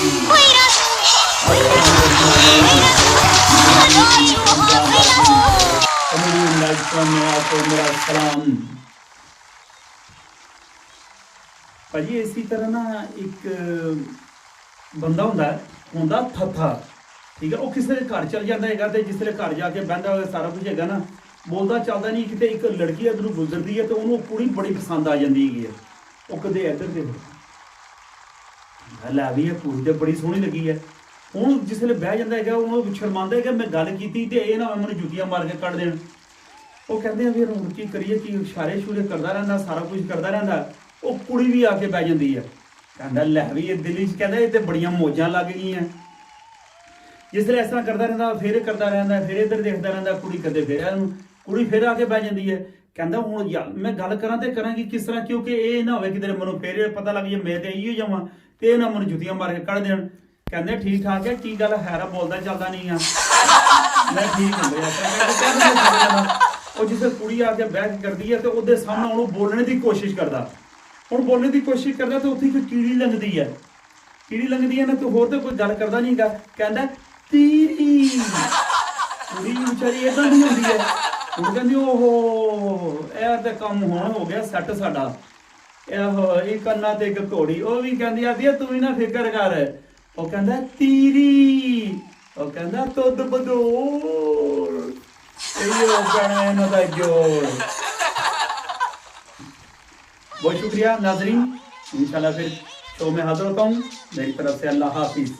मेरा सलाम भाजी। इसी तरह ना एक बंदा होंदा थथा, ठीक है। वो किसी के घर चल जाता है तो जिसले घर जाके बहता होगा सारा कुछ है ना, बोलता चलता नहीं कि एक लड़की इधरों गुजरती है तो उन्होंने कुड़ी बड़ी पसंद आ जाती है। वो कदे इधर दे लै भी है, कुड़ी तो बड़ी सोहनी लगी है। हूँ जिसले बह जाता है उन्होंने शर्मांदा है कि मैं गल की तो ये ना मैंने जुतियां मार के कट देन। वो कहते हैं फिर हूँ की करिए कि इशारे शूरे करता रहता, सारा कुछ करता रहता। वो कुड़ी भी आके बह जाती है, कहता लै भी ये दिल्ली कहता ये तो बड़ियां मौजां लग गई हैं। जिसले इस तरह करता रहता फिर करता रहता, फिर इधर देखता रहता, कुड़ी कदे फिर कुड़ी फिर आके बह जाती है। कहता हूँ यार मैं गल करा तो करा कि किस तरह, क्योंकि ये ना हो कि मैं फिर पता लग जाए मैं तो इो जावा तो ना मैं जुतियां मार के कट देन। कहते ठीक ठाक है, की गल है बोलता चलता नहीं है, मैं ठीक हूँ। और जिस कुड़ी आके बह के करती है तो वो सामने उन्होंने बोलने की कोशिश करता, हूँ बोलने की कोशिश करता तो उत्थे कोई कीड़ी लंघती है, कीड़ी लंघती है ना तो होर तो कोई गल करता नहीं गा। कहता तीरी कुड़ी बेचारी इदा नहीं होती है। हूँ कहती ओहो यह तो कम हुण हो गया सैट साडा, ये कन्ना ते एक घोड़ी। वह भी कहती आती तू भी ना फिक्र कर। वो कहता तीरी, वो कहता तुद बदोर जोड़। बहुत शुक्रिया नाजरीन, इंशाल्लाह फिर शो में हाजिर होता हूँ। मेरी तरफ से अल्लाह हाफिज।